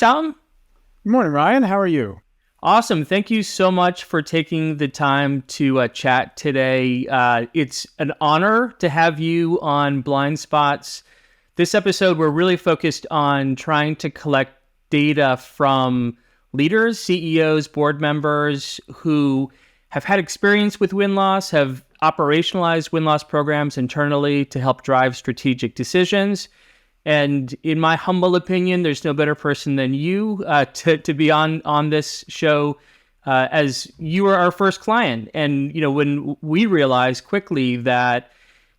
Tom. Good morning, Ryan. How are you? Awesome. Thank you so much for taking the time to chat today. It's an honor to have you on Blind Spots. This episode, we're really focused on trying to collect data from leaders, CEOs, board members who have had experience with win-loss, have operationalized win-loss programs internally to help drive strategic decisions. And in my humble opinion, there's no better person than you to be on this show, as you were our first client. And when we realized quickly that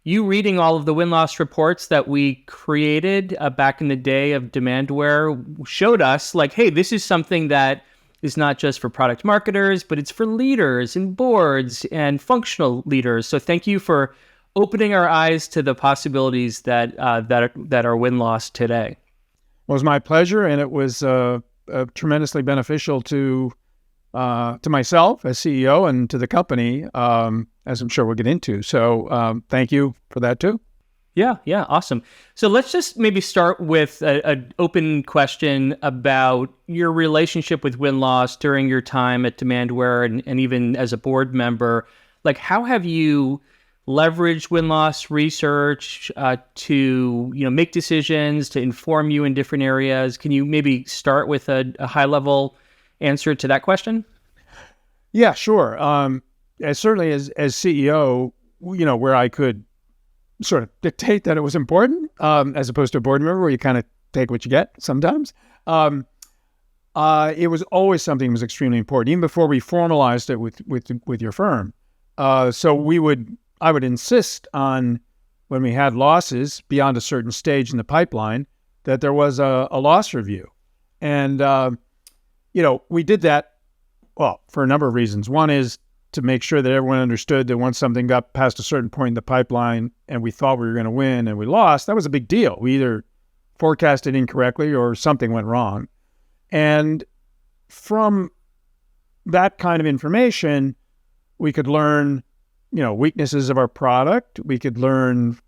you reading all of the win-loss reports that we created back in the day of Demandware showed us like, hey, this is something that is not just for product marketers, but it's for leaders and boards and functional leaders. So thank you for opening our eyes to the possibilities that are win-loss today. Well, it was my pleasure, and it was tremendously beneficial to myself as CEO and to the company, as I'm sure we'll get into. So thank you for that too. Yeah, awesome. So let's just maybe start with an open question about your relationship with win-loss during your time at Demandware and even as a board member. Like, how have you leverage win-loss research to make decisions, to inform you in different areas? Can you maybe start with a high-level answer to that question? Yeah, sure. Certainly as CEO, where I could sort of dictate that it was important, as opposed to a board member where you kind of take what you get sometimes. It was always something that was extremely important, even before we formalized it with your firm. So I would insist on, when we had losses beyond a certain stage in the pipeline, that there was a loss review. And, we did that, well, for a number of reasons. One is to make sure that everyone understood that once something got past a certain point in the pipeline and we thought we were going to win and we lost, that was a big deal. We either forecasted incorrectly or something went wrong. And from that kind of information, we could learn weaknesses of our product. We could learn,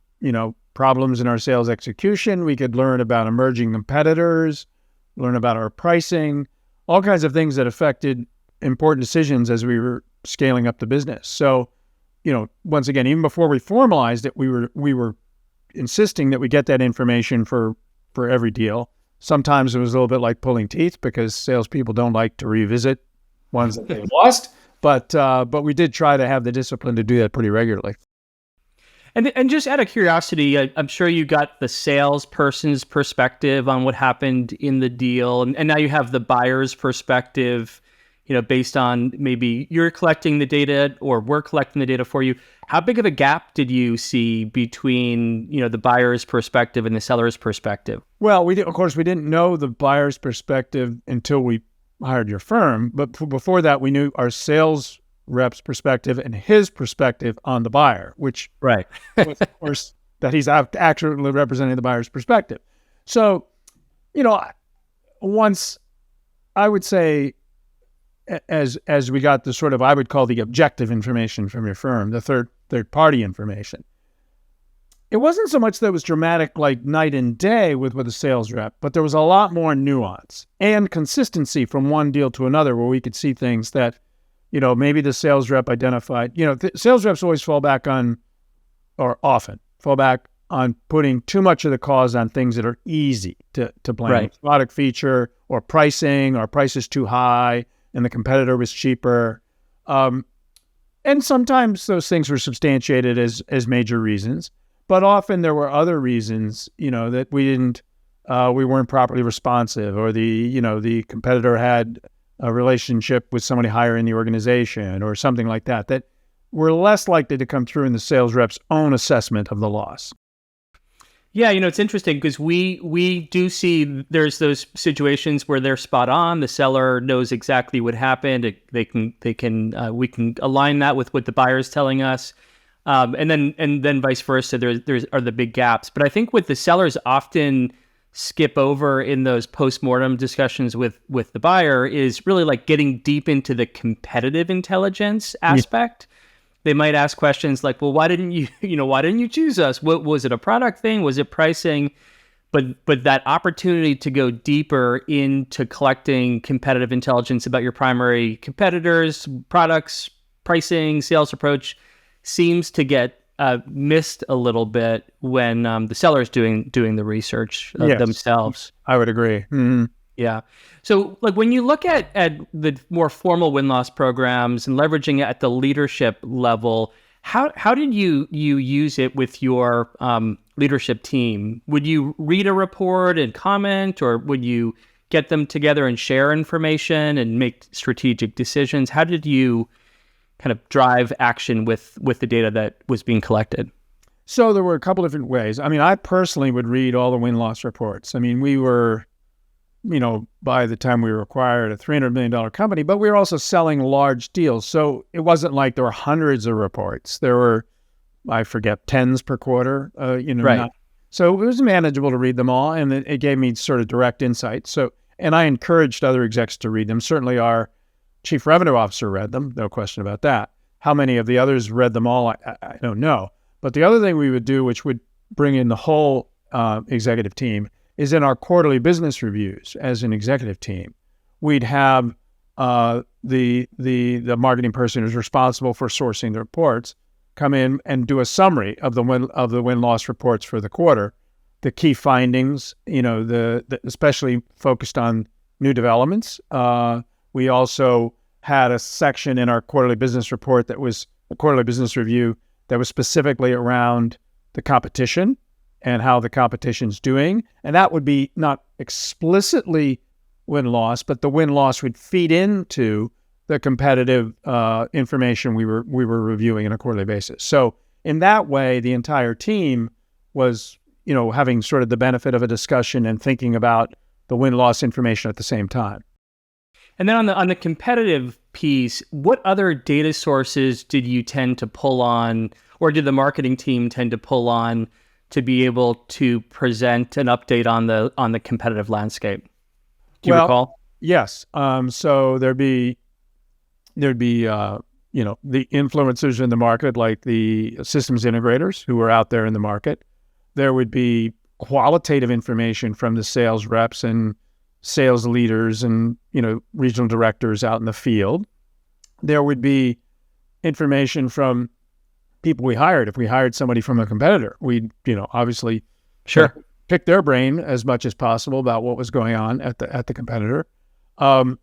problems in our sales execution. We could learn about emerging competitors, learn about our pricing, all kinds of things that affected important decisions as we were scaling up the business. So, once again, even before we formalized it, we were insisting that we get that information for every deal. Sometimes it was a little bit like pulling teeth because salespeople don't like to revisit ones that they lost. But we did try to have the discipline to do that pretty regularly. And just out of curiosity, I'm sure you got the salesperson's perspective on what happened in the deal, and now you have the buyer's perspective, based on maybe you're collecting the data or we're collecting the data for you. How big of a gap did you see between, the buyer's perspective and the seller's perspective? Well, we didn't know the buyer's perspective until we hired your firm, but before that, we knew our sales rep's perspective and his perspective on the buyer, which right, was, of course, that he's accurately representing the buyer's perspective. So, once I would say, as we got the sort of, I would call the objective information from your firm, the third party information, it wasn't so much that it was dramatic like night and day with a sales rep, but there was a lot more nuance and consistency from one deal to another where we could see things that, maybe the sales rep identified. Sales reps always often fall back on putting too much of the cause on things that are easy to blame. Right. Product feature or pricing, or price is too high and the competitor was cheaper. And sometimes those things were substantiated as major reasons. But often there were other reasons, that we weren't properly responsive, or the competitor had a relationship with somebody higher in the organization or something like that were less likely to come through in the sales rep's own assessment of the loss. Yeah, it's interesting because we do see there's those situations where they're spot on. The seller knows exactly what happened. We can align that with what the buyer's telling us. And then vice versa, there's are the big gaps. But I think what the sellers often skip over in those post-mortem discussions with the buyer is really like getting deep into the competitive intelligence aspect. Yeah. They might ask questions like, well, why didn't you choose us? What was it, a product thing? Was it pricing? but that opportunity to go deeper into collecting competitive intelligence about your primary competitors, products, pricing, sales approach seems to get missed a little bit when the seller's doing the research Yes, themselves. I would agree. Mm-hmm. Yeah. So like when you look at the more formal win-loss programs and leveraging it at the leadership level, how did you use it with your leadership team? Would you read a report and comment, or would you get them together and share information and make strategic decisions? How did you kind of drive action with the data that was being collected? So there were a couple different ways. I mean, I personally would read all the win-loss reports. I mean, we were, by the time we were acquired, a $300 million company, but we were also selling large deals. So it wasn't like there were hundreds of reports. There were, I forget, tens per quarter, Right. So it was manageable to read them all, and it gave me sort of direct insight. So, and I encouraged other execs to read them. Certainly our chief revenue officer read them, no question about that. How many of the others read them all, I don't know. But the other thing we would do, which would bring in the whole executive team, is in our quarterly business reviews as an executive team, we'd have the marketing person who's responsible for sourcing the reports come in and do a summary of the win-loss reports for the quarter, the key findings, the especially focused on new developments. We also had a section in our quarterly business report that was a quarterly business review that was specifically around the competition and how the competition's doing. And that would be not explicitly win-loss, but the win-loss would feed into the competitive information we were reviewing on a quarterly basis. So in that way, the entire team was, having sort of the benefit of a discussion and thinking about the win-loss information at the same time. And then on the competitive piece, what other data sources did you tend to pull on, or did the marketing team tend to pull on to be able to present an update on the competitive landscape? Do you recall? Yes. So there'd be the influencers in the market, like the systems integrators who are out there in the market. There would be qualitative information from the sales reps and sales leaders and, regional directors out in the field. There would be information from people we hired. If we hired somebody from a competitor, we'd, obviously pick their brain as much as possible about what was going on at the competitor. And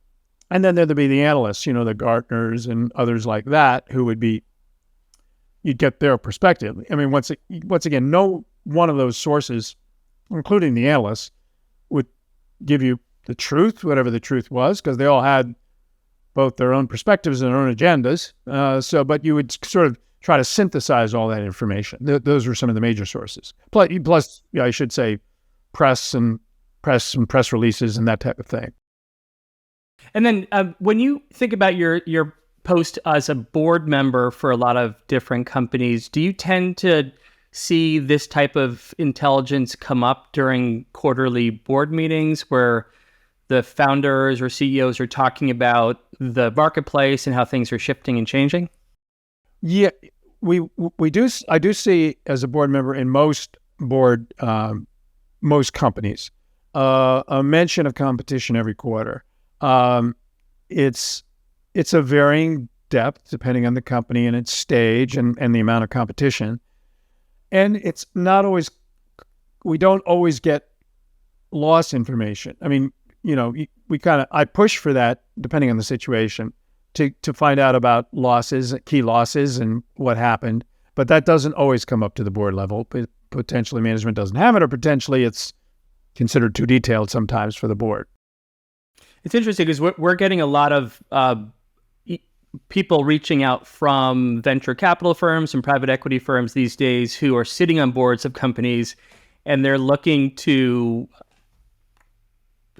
then there'd be the analysts, the Gartners and others like that, who would be, you'd get their perspective. I mean, once again, no one of those sources, including the analysts, would give you the truth, whatever the truth was, because they all had both their own perspectives and their own agendas. But you would sort of try to synthesize all that information. Those were some of the major sources. Plus, I should say, press releases and that type of thing. And then when you think about your post as a board member for a lot of different companies, do you tend to see this type of intelligence come up during quarterly board meetings where the founders or CEOs are talking about the marketplace and how things are shifting and changing? Yeah, we do. I do see as a board member in most companies a mention of competition every quarter. It's a varying depth depending on the company and its stage and the amount of competition. And it's not always, we don't always get loss information. I mean, I push for that depending on the situation to find out about key losses and what happened. But that doesn't always come up to the board level. Potentially management doesn't have it, or potentially it's considered too detailed sometimes for the board. It's interesting because we're getting a lot of people reaching out from venture capital firms and private equity firms these days who are sitting on boards of companies, and they're looking to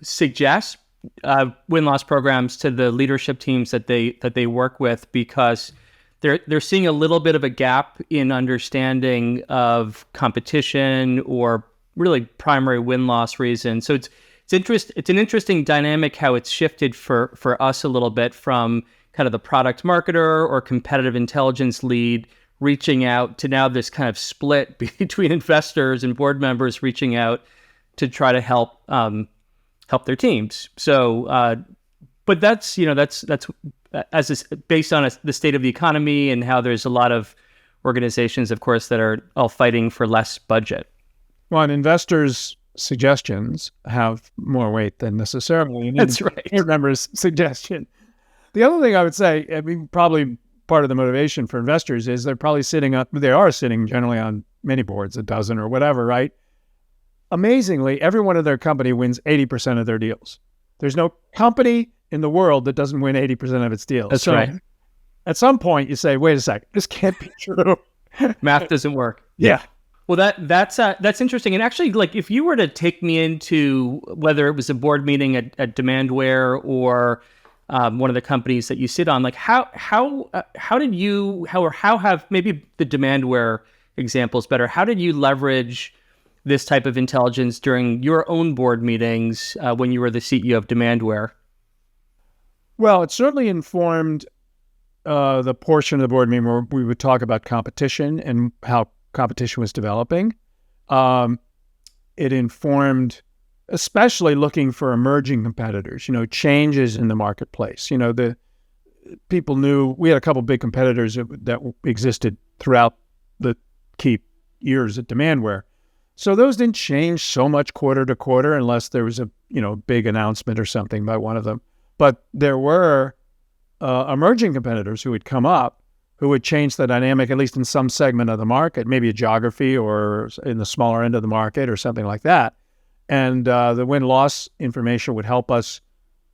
suggest win-loss programs to the leadership teams that they work with, because they're seeing a little bit of a gap in understanding of competition or really primary win-loss reasons. So it's an interesting dynamic how it's shifted for us a little bit from kind of the product marketer or competitive intelligence lead reaching out to now this kind of split between investors and board members reaching out to try to help their teams. So, but that's based on the state of the economy and how there's a lot of organizations, of course, that are all fighting for less budget. Well, and investors' suggestions have more weight than necessarily That's right. a member's suggestion. The other thing I would say, I mean, probably part of the motivation for investors is they are sitting generally on many boards, a dozen or whatever, right? Amazingly, every one of their company wins 80% of their deals. There's no company in the world that doesn't win 80% of its deals. That's right. At some point, you say, wait a second, this can't be true. Math doesn't work. Yeah. Well, that's interesting. And actually, like, if you were to take me into whether it was a board meeting at Demandware or one of the companies that you sit on, like how have maybe the Demandware example is better. How did you leverage this type of intelligence during your own board meetings when you were the CEO of Demandware? Well, it certainly informed the portion of the board meeting where we would talk about competition and how competition was developing. It informed, especially looking for emerging competitors, changes in the marketplace. The people knew we had a couple of big competitors that existed throughout the key years at Demandware. So those didn't change so much quarter to quarter unless there was a big announcement or something by one of them. But there were emerging competitors who would come up who would change the dynamic, at least in some segment of the market, maybe a geography or in the smaller end of the market or something like that. And the win-loss information would help us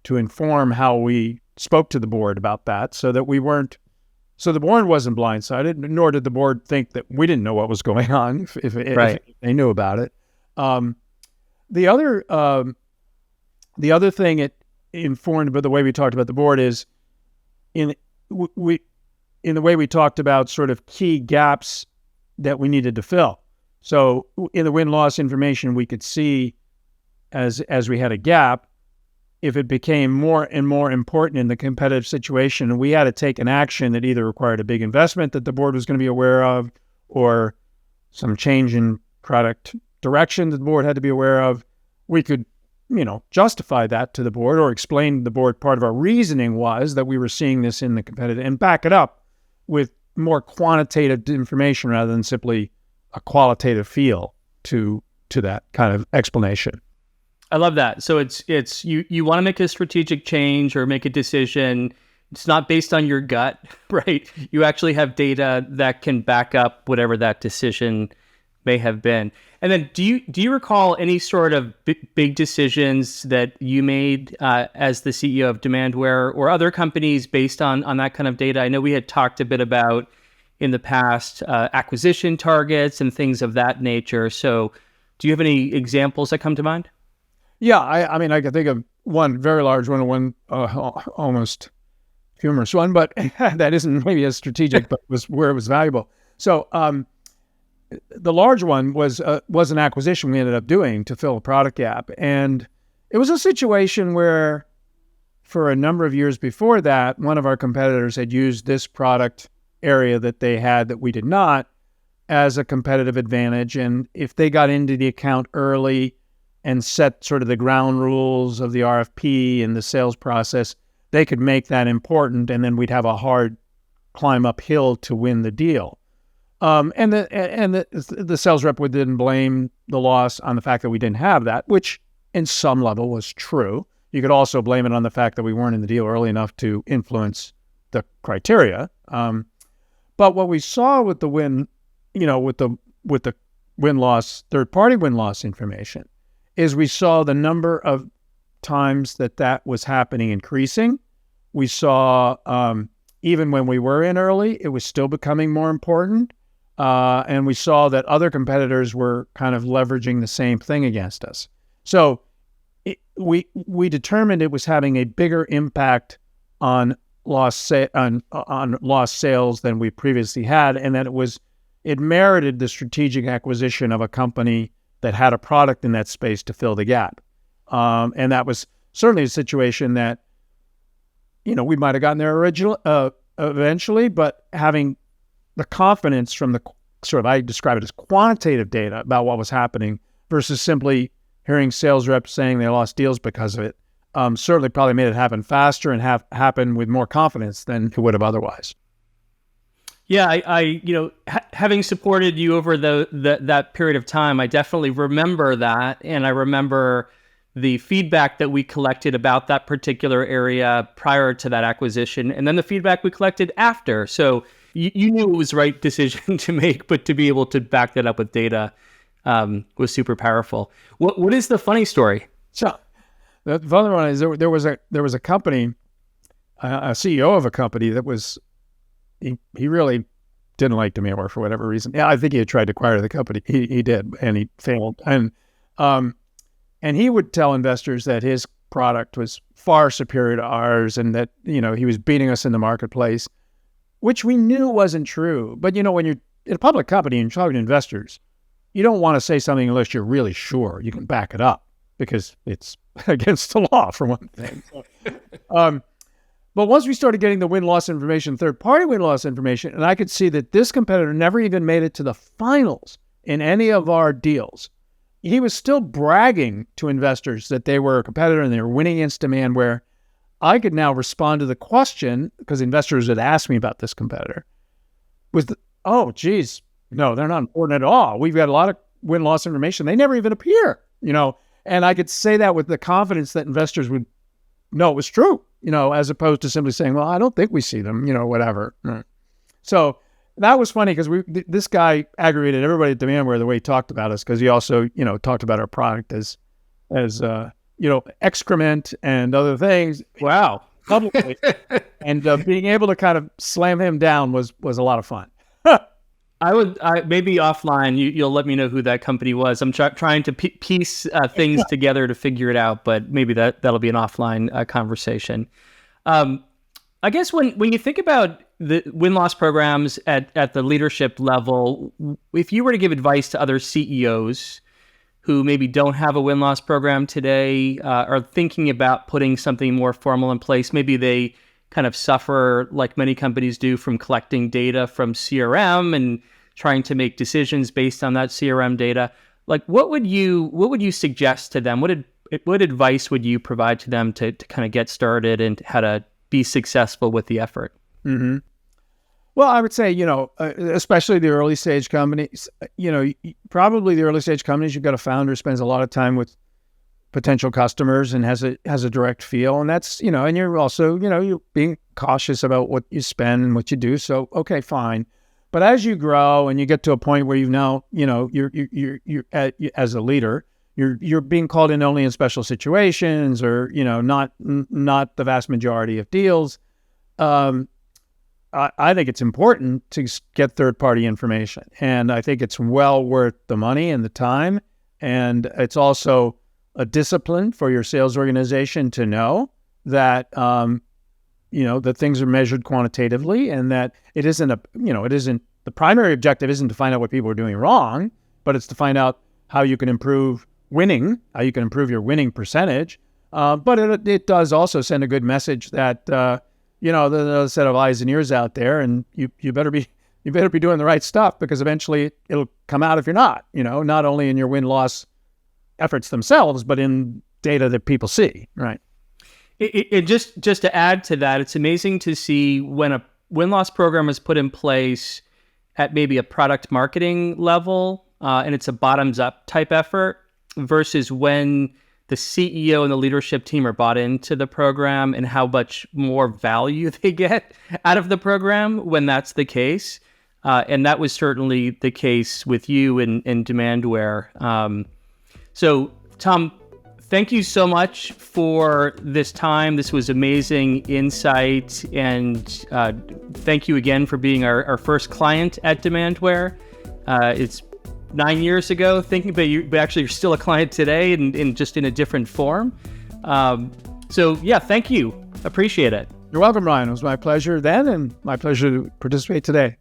to inform how we spoke to the board about that so that the board wasn't blindsided, nor did the board think that we didn't know what was going on if they knew about it. The other thing it informed by the way we talked about the board is in the way we talked about sort of key gaps that we needed to fill. So in the win-loss information, we could see as we had a gap, if it became more and more important in the competitive situation, and we had to take an action that either required a big investment that the board was going to be aware of or some change in product direction that the board had to be aware of, we could justify that to the board or explain to the board part of our reasoning was that we were seeing this in the competitive and back it up with more quantitative information rather than simply a qualitative feel to that kind of explanation. I love that. So it's you want to make a strategic change or make a decision. It's not based on your gut, right? You actually have data that can back up whatever that decision may have been. And then do you recall any sort of big decisions that you made as the CEO of Demandware or other companies based on that kind of data? I know we had talked a bit about in the past acquisition targets and things of that nature. So do you have any examples that come to mind? Yeah, I mean, I can think of one very large one and one almost humorous one, but that isn't maybe as strategic, but was where it was valuable. So the large one was an acquisition we ended up doing to fill a product gap. And it was a situation where for a number of years before that, one of our competitors had used this product area that they had that we did not as a competitive advantage. And if they got into the account early and set sort of the ground rules of the RFP and the sales process, they could make that important, and then we'd have a hard climb uphill to win the deal. And the sales rep didn't blame the loss on the fact that we didn't have that, which in some level was true. You could also blame it on the fact that we weren't in the deal early enough to influence the criteria. But what we saw with the win-loss, third-party win-loss information, is we saw the number of times that was happening increasing. We saw, even when we were in early, it was still becoming more important. And we saw that other competitors were kind of leveraging the same thing against us. So we determined it was having a bigger impact on lost sales than we previously had, and that it merited the strategic acquisition of a company that had a product in that space to fill the gap. And that was certainly a situation that, we might have gotten there eventually, but having the confidence from the sort of, I describe it as quantitative data about what was happening versus simply hearing sales reps saying they lost deals because of it certainly probably made it happen faster and happen with more confidence than it would have otherwise. Yeah, having supported you over that period of time, I definitely remember that, and I remember the feedback that we collected about that particular area prior to that acquisition, and then the feedback we collected after. So you knew it was the right decision to make, but to be able to back that up with data was super powerful. What is the funny story? So the funny one is there was a company, a CEO of a company that was he really didn't like Demandware for whatever reason. Yeah, I think he had tried to acquire the company. He did, and he failed. And he would tell investors that his product was far superior to ours, and that he was beating us in the marketplace, which we knew wasn't true. But when you're in a public company and you're talking to investors, you don't want to say something unless you're really sure you can back it up, because it's against the law, for one thing. But once we started getting the win-loss information, third-party win-loss information, and I could see that this competitor never even made it to the finals in any of our deals, he was still bragging to investors that they were a competitor and they were winning against Demandware. I could now respond to the question, because investors had asked me about this competitor, oh, geez, no, they're not important at all. We've got a lot of win-loss information. They never even appear, and I could say that with the confidence that investors would know it was true, as opposed to simply saying, well, I don't think we see them, whatever. So that was funny, because this guy aggravated everybody at Demandware the way he talked about us, because he also, talked about our product as excrement and other things. Wow. Publicly. And being able to kind of slam him down was a lot of fun. I maybe offline, you'll let me know who that company was. I'm trying to piece things together to figure it out, but maybe that'll be an offline conversation. I guess when you think about the win-loss programs at the leadership level, if you were to give advice to other CEOs who maybe don't have a win-loss program today, are thinking about putting something more formal in place, maybe they kind of suffer, like many companies do, from collecting data from CRM and trying to make decisions based on that CRM data. Like, what would you suggest to them? What advice would you provide to them to kind of get started and how to be successful with the effort? Mm-hmm. Well, I would say, especially the early stage companies, probably the early stage companies, you've got a founder who spends a lot of time with potential customers and has a direct feel. And that's, and you're also, you're being cautious about what you spend and what you do. So, okay, fine. But as you grow and you get to a point where you're as a leader, you're being called in only in special situations, or, not the vast majority of deals. I think it's important to get third-party information, and I think it's well worth the money and the time, and it's also a discipline for your sales organization to know that that things are measured quantitatively, and that it isn't the primary objective isn't to find out what people are doing wrong, but it's to find out how you can improve winning, how you can improve your winning percentage. But it does also send a good message that there's a set of eyes and ears out there, and you better be doing the right stuff, because eventually it'll come out if you're not. Not only in your win-loss efforts themselves, but in data that people see. Right. It just to add to that, it's amazing to see when a win-loss program is put in place at maybe a product marketing level, and it's a bottoms-up type effort, versus when the CEO and the leadership team are bought into the program, and how much more value they get out of the program when that's the case. And that was certainly the case with you in Demandware. So, Tom, thank you so much for this time. This was amazing insight. And thank you again for being our first client at Demandware. It's 9 years ago, but actually you're still a client today, and just in a different form. So yeah, thank you. Appreciate it. You're welcome, Ryan. It was my pleasure then, and my pleasure to participate today.